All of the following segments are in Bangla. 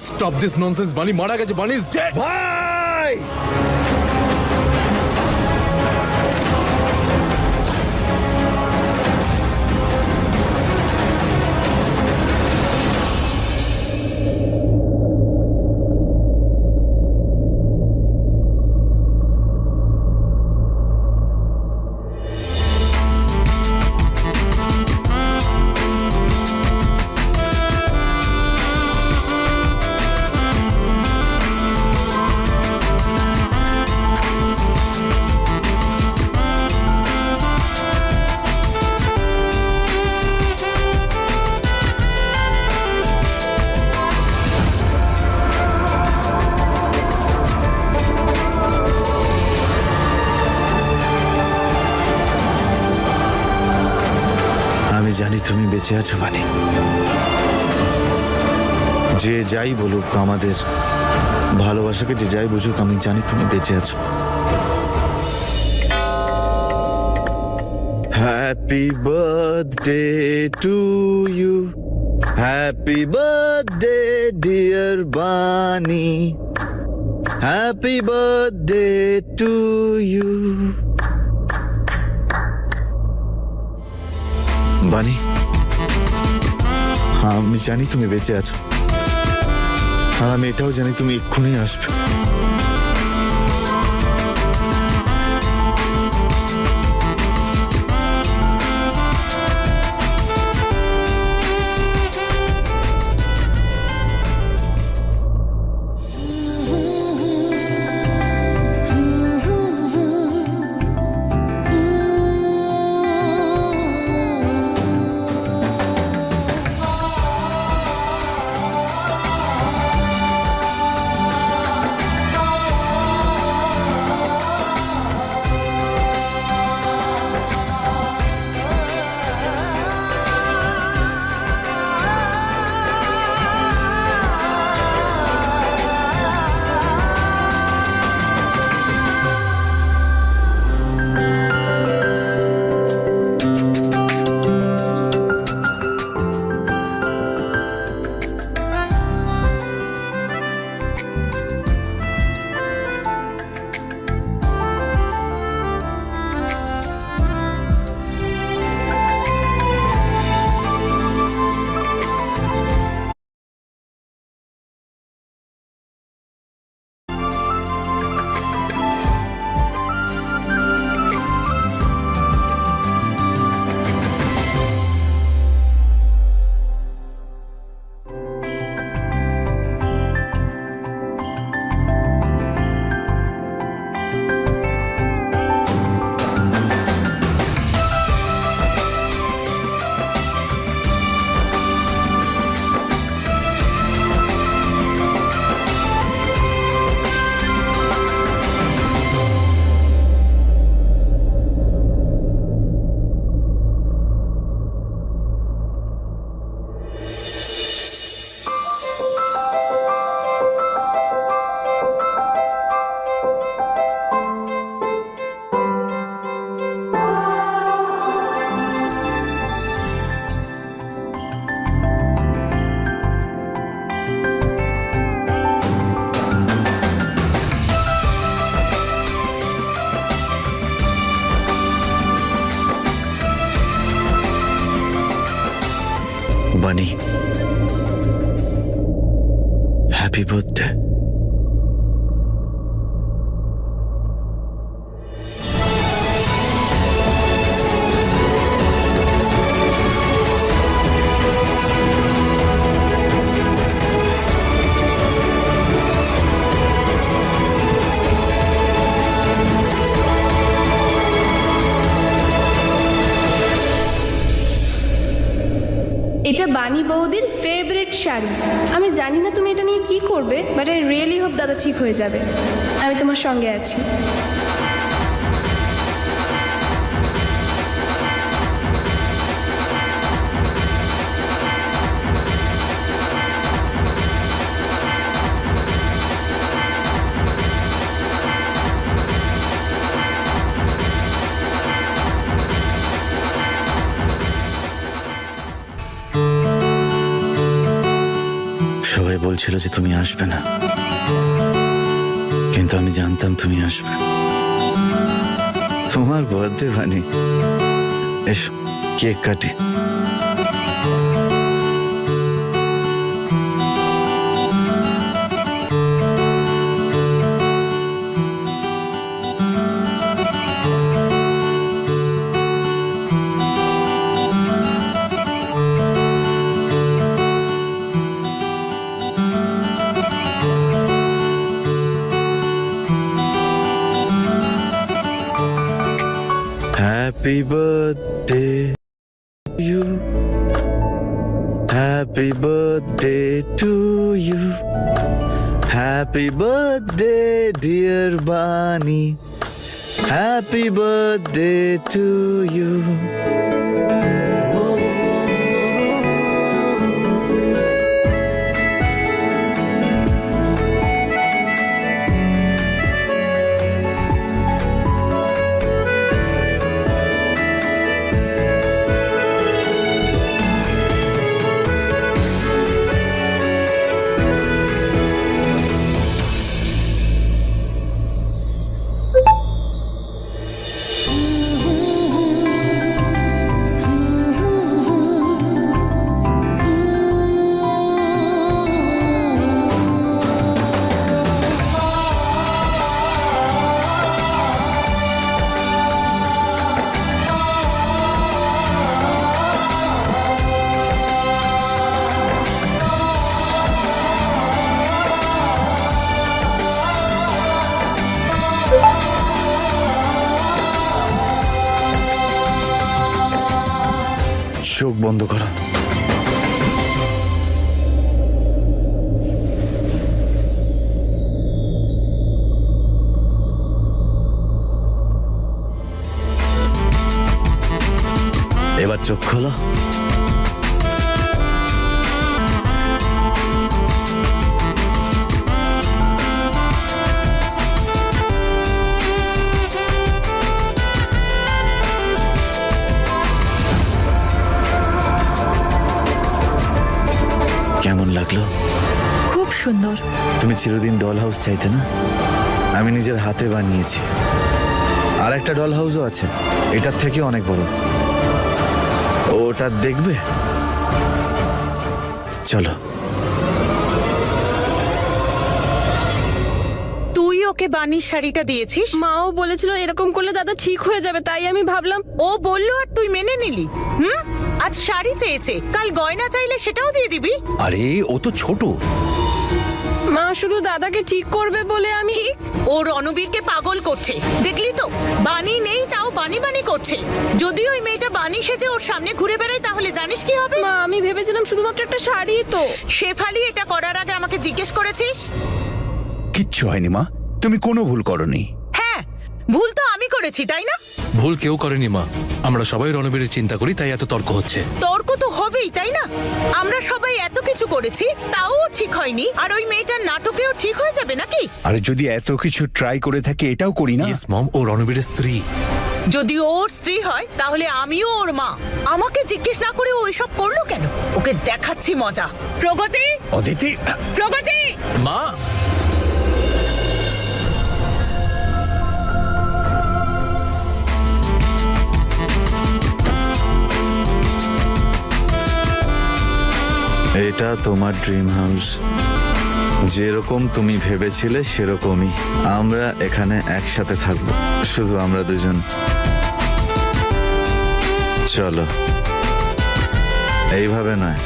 Stop this nonsense. বানি মারা গেছে, বানি ইজ ডেড। ভাই আমি জানি তুমি বেঁচে আছো বানি। যে যাই বলুক, আমাদের ভালোবাসাকে যে যাই বুঝুক, আমি জানি তুমি বেঁচে আছো। Happy birthday to you, happy birthday dear Bani, happy birthday to you. Bani, আমি জানি তুমি বেঁচে আছো, আর আমি এটাও জানি তুমি এক্ষুনি আসবে। বানি, হ্যাপি বার্থডে। এটা বানি বৌদির ফেভারিট শাড়ি। আমি জানি না তুমি এটা নিয়ে কি করবে, বাট আই রিয়েলি হোপ দাদা ঠিক হয়ে যাবে। আমি তোমার সঙ্গে আছি। সবাই বলছে ছিল যে তুমি আসবে না, কিন্তু আমি জানতাম তুমি আসবে। তোমার বার্থডে বানি, এসো কেক কাটি। Happy birthday to you. Happy birthday to you. Happy birthday, dear Bani. Happy birthday to you. চোখ বন্ধ করো। এবার চোখ খোলো। কেমন লাগলো? খুব সুন্দর। তুমি চিরদিন ডল হাউস চাইতে না? আমি নিজের হাতে বানিয়েছি। আর একটা ডল হাউসও আছে, এটার থেকে অনেক বড়। ওটা দেখবে? চলো। তুই ওকে বানির শাড়িটা দিয়েছিস? মাও বলেছিল এরকম করলে দাদা ঠিক হয়ে যাবে, তাই আমি ভাবলাম। ও বললো আর তুই মেনে নিলি? আজ শাড়ি চেয়েছে, কাল গয়না চাইলে সেটাও দিয়ে দিবি? আরে ও তো ছোট। মা শুধু দাদাকে ঠিক করবে বলে আমি। ঠিক, ও রণবীরকে পাগল করছে, দেখলি তো? বানি নেই তাও বানি বানি করছে। যদি ওই মেয়েটা বানি সেজে ওর সামনে ঘুরে বেড়ায় তাহলে জানিস কি হবে? মা আমি ভেবেছিলাম শুধুমাত্র একটা শাড়ি তো। শেফালি এটা করার আগে আমাকে জিজ্ঞেস করেছিস? কিচ্ছু হয়নি মা, তুমি কোনো ভুল করনি। হ্যাঁ, ভুল তো আমি করেছি, তাই না? ভুল কেউ করেনি মা, আমরা সবাই রণবীরের চিন্তা করি তাই এত তর্ক হচ্ছে। তর্ক তো হবেই, তাই না? আমরা সবাই এত কিছু করেছি, তাও ঠিক হয়নি, আর ওই মেয়েটার নাটকেও ঠিক হয়ে যাবে নাকি? আরে যদি এত কিছু ট্রাই করে থাকি এটাও করি না। ইয়েস মম, ও রণবীরের স্ত্রী। যদি ওর স্ত্রী হয় তাহলে আমিও ওর মা। আমাকে জিজ্ঞেস না করে ও এসব করলো কেন? ওকে দেখাচ্ছি মজা। প্রগতি, অদিতি, প্রগতি! মা এটা তোমার ড্রিম হাউস, যেরকম তুমি ভেবেছিলে সেরকমই। আমরা এখানে একসাথে থাকবো, শুধু আমরা দুজন। চলো, এইভাবে নয়।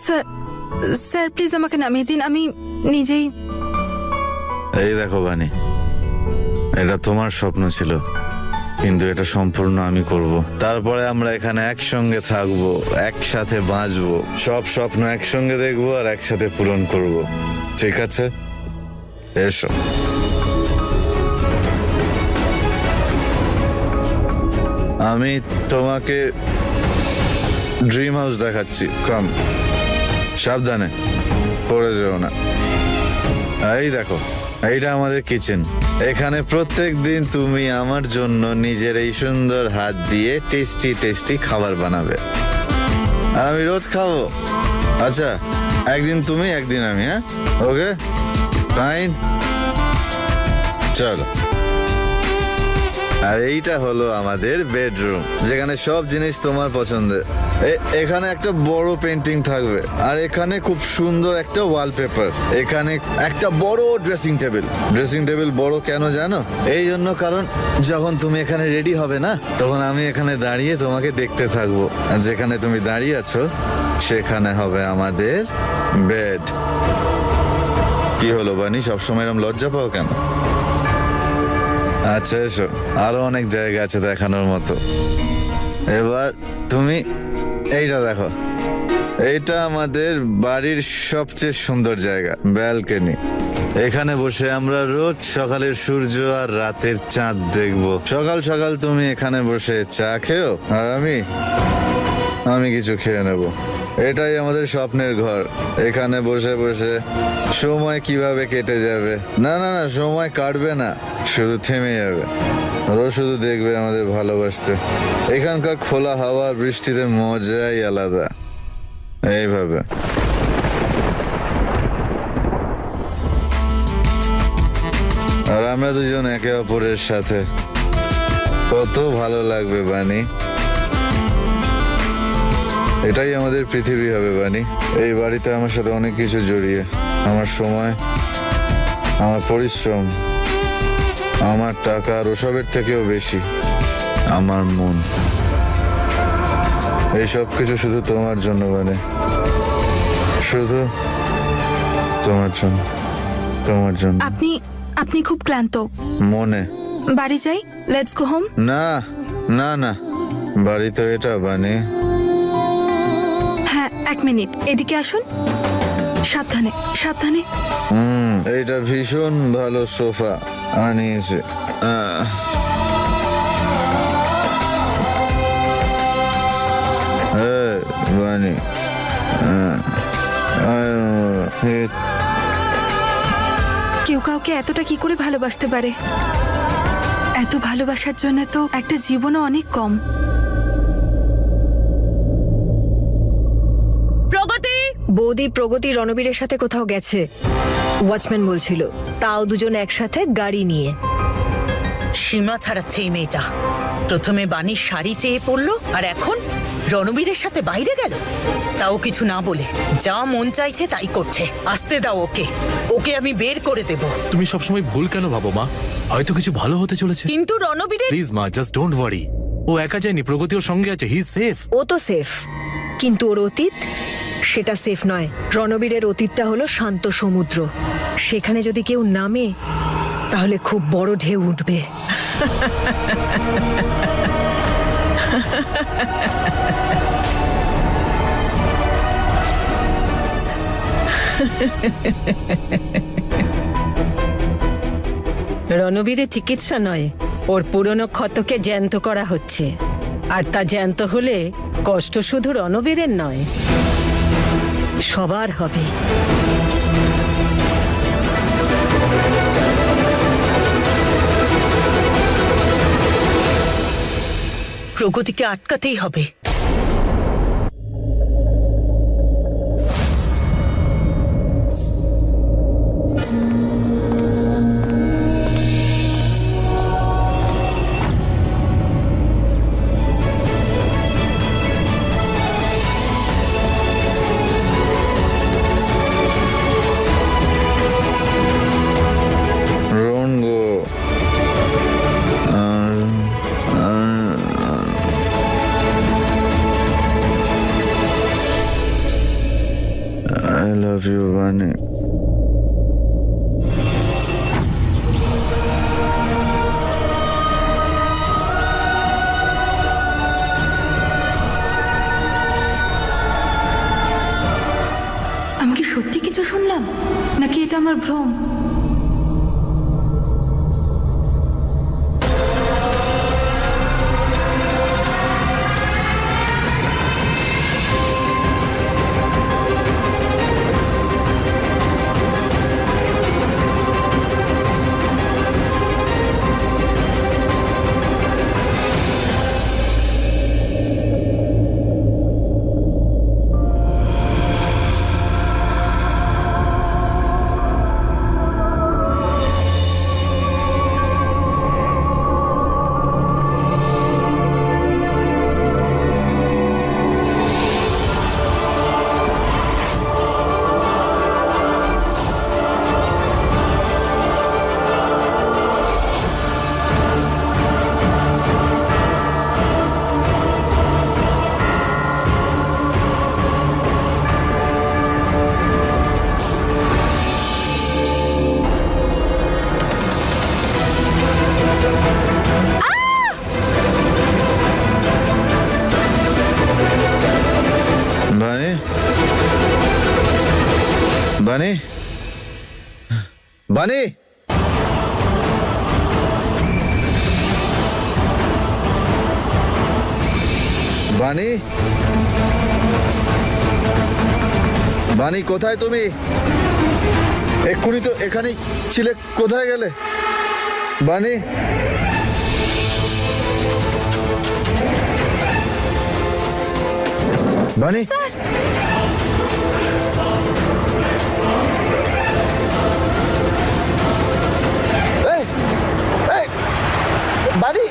স্যার, স্যার প্লিজ আমাকে নামিয়ে দিন, আমি নিজেই। এই দেখো বানি, এটা তোমার স্বপ্ন ছিল, কিন্তু এটা সম্পূর্ণ আমি করব। তারপরে আমরা এখানে একসঙ্গে থাকবো, একসাথে বাঁচবো, সব স্বপ্ন একসঙ্গে দেখবো আর একসাথে পূরণ করব। ঠিক আছে, এসো। আমি তোমাকে ড্রিম হাউস দেখাচ্ছি, কম সাবধানে পড়ে যেও না। এই দেখো, এইটা আমাদের কিচেন। এখানে প্রত্যেক দিন তুমি আমার জন্য নিজের এই সুন্দর হাত দিয়ে টেস্টি টেস্টি খাবার বানাবে, আর আমি রোজ খাবো। আচ্ছা, একদিন তুমি একদিন আমি, হ্যাঁ? ওকে, ফাইন, চলো। আর এইটা হলো আমাদের বেডরুম, যেখানে সব জিনিস তোমার পছন্দের। এখানে একটা বড় পেন্টিং থাকবে, আর এখানে খুব সুন্দর একটা ওয়ালপেপার। এখানে একটা বড় ড্রেসিং টেবিল। ড্রেসিং টেবিল বড় কেন জানো? এই জন্য, কারণ যখন তুমি এখানে রেডি হবে না, তখন আমি এখানে দাঁড়িয়ে তোমাকে দেখতে থাকবো। আর যেখানে তুমি দাঁড়িয়ে আছো সেখানে হবে আমাদের বেড। কি হলো বানি, সবসময় এরকম লজ্জা পাও কেন? আচ্ছা, এসো, আরো অনেক জায়গা আছে দেখানোর মতো। এবার তুমি এইটা দেখো, এইটা আমাদের বাড়ির সবচেয়ে সুন্দর জায়গা, ব্যালকনি। এখানে বসে আমরা রোজ সকালের সূর্য আর রাতের চাঁদ দেখবো। সকাল সকাল তুমি এখানে বসে চা খেও, আর আমি কিছু খেয়ে নেব। এটাই আমাদের স্বপ্নের ঘর। এখানে বসে বসে সময় কিভাবে কেটে যাবে, না না না, সময় কাটবে না, শুধু থেমে যাবে। রোজ শুধু দেখবে আমাদের ভালোবাসতে। এখানকার খোলা হাওয়া, বৃষ্টিতে মজাই আলাদা। এইভাবে আর আমরা দুজন একে অপরের সাথে, কত ভালো লাগবে বানি। এটাই আমাদের পৃথিবী হবে বানি। এই বাড়িতে আমার সাথে অনেক কিছু জড়িয়ে, আমার সময়, আমার পরিশ্রম, আমার টাকা, আর ওসবের থেকেও বেশি আমার মন। এই সব কিছু শুধু তোমার জন্য বানি, শুধু তোমার জন্য, তোমার জন্য। আপনি খুব ক্লান্ত, মনে। বাড়ি যাই, লেটস গো হোম। না না না, বাড়ি তো এটা বানি। হ্যাঁ, 1 মিনিট, এদিকে আসুন। সাবধানে সাবধানে। এইটা ভীষণ ভালো সোফা আনিয়েছে। বানি, কেউ কাউকে এতটা কি করে ভালোবাসতে পারে? এত ভালোবাসার জন্য তো একটা জীবনও অনেক কম। বৌদি প্রগতি রণবীরের সাথে কোথাও গেছে, ওয়াচম্যান বলছিল, তাও দুজন একসাথে গাড়ি নিয়ে। সীমা ছাড়াচ্ছে এই মেয়েটা। প্রথমে বাণীর শাড়ি চেয়ে পড়লো, আর এখন রণবীরের সাথে বাইরে গেল, তাও কিছু না বলে যা মন চাইছে তাই করছে। আসতে দাও ওকে, ওকে আমি বের করে দেব। তুমি সবসময় ভুল কেন ভাবো মা? হয়তো কিছু ভালো হতে চলেছে। কিন্তু রণবীরের প্লিজ মা, জাস্ট ডোন্ট ওয়ারি। ও একা যায়নি, প্রগতি ওর সঙ্গে আছে, হি ইজ সেফ। ও তো সেফ, কিন্তু ওর অতীত সেটা সেফ নয়। রণবীরের অতীতটা হলো শান্ত সমুদ্র। সেখানে যদি কেউ নামে তাহলে খুব বড় ঢেউ উঠবে। রণবীরের চিকিৎসা নয়, ওর পুরনো ক্ষতকে জ্যান্ত করা হচ্ছে। আর তা জ্যান্ত হলে কষ্ট শুধু রণবীরের নয়, সবার হবে। প্রগতিকে আটকাতেই হবে। I love you, Vani. আমি কি সত্যি কিছু শুনলাম, নাকি এটা আমার ভ্রম? বানি, বানি, বানি, বানি, কোথায় তুমি? এক্ষুনি তো এখানেই ছিলে, কোথায় গেলে বানি? বানি, এই, এই, বানি,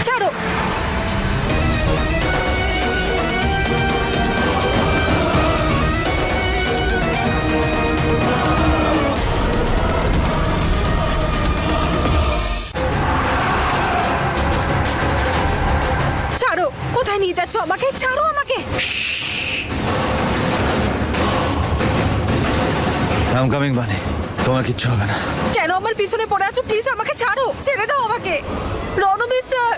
ছাড়ো। ছাড়ো, কোথায় নিয়ে যাচ্ছ আমাকে? ছাড়ো আমাকে। আই এম কামিং বানি, তোমার কিচ্ছু হবে না। কেন আমার পিছনে পড়ে আছো? প্লিজ আমাকে ছাড়ো, ছেড়ে দাও আমাকে। রণবীর স্যার,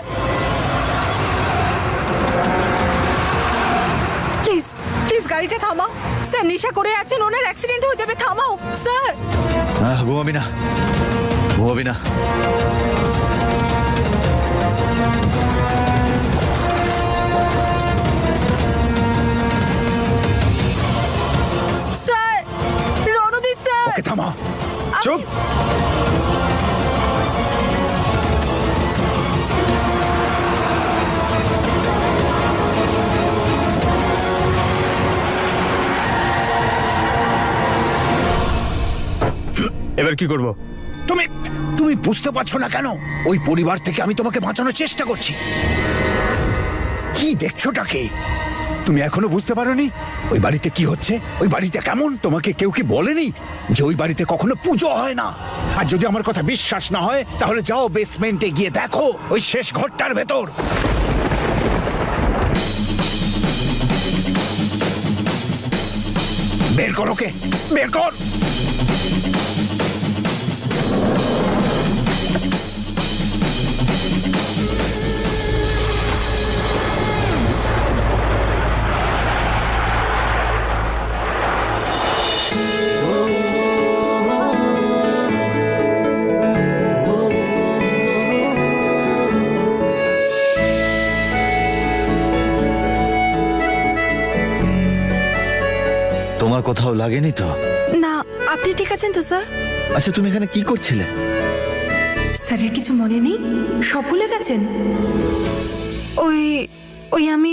প্লিজ প্লিজ গাড়িটা থামাও। স্যার নেশা করে আছেন, ওনার অ্যাক্সিডেন্ট হয়ে যাবে, থামাও স্যার। ঘুমাবি না, ঘুমাবি না। Sir, Ranbir sir. ওকে থামা, চুপ। এবার কি করব? তুমি তুমি বুঝতে পারছো না কেন? ওই পরিবার থেকে আমি তোমাকে বাঁচানোর চেষ্টা করছি। কি দেখছোটাকে? তুমি এখনো বুঝতে পারোনি ওই বাড়িতে কি হচ্ছে? ওই বাড়িতে কেমন? তোমাকে কেউ কি বলেনি যে ওই বাড়িতে কখনো পুজো হয় না? আর যদি আমার কথা বিশ্বাস না হয় তাহলে যাও বেসমেন্টে গিয়ে দেখো, ওই শেষ ঘরটার ভেতর। বের কর ওকে, বের কর। তোমার কোথাও লাগেনি তো? না, আপনি ঠিক আছেন তো স্যার? আচ্ছা, তুমি এখানে কি করছিলে? স্যারের কিছু মনে নেই? সব ভুলে গেছেন? ওই ওই আমি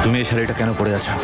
তুমি এই শাড়িটা কেন পরে আছো?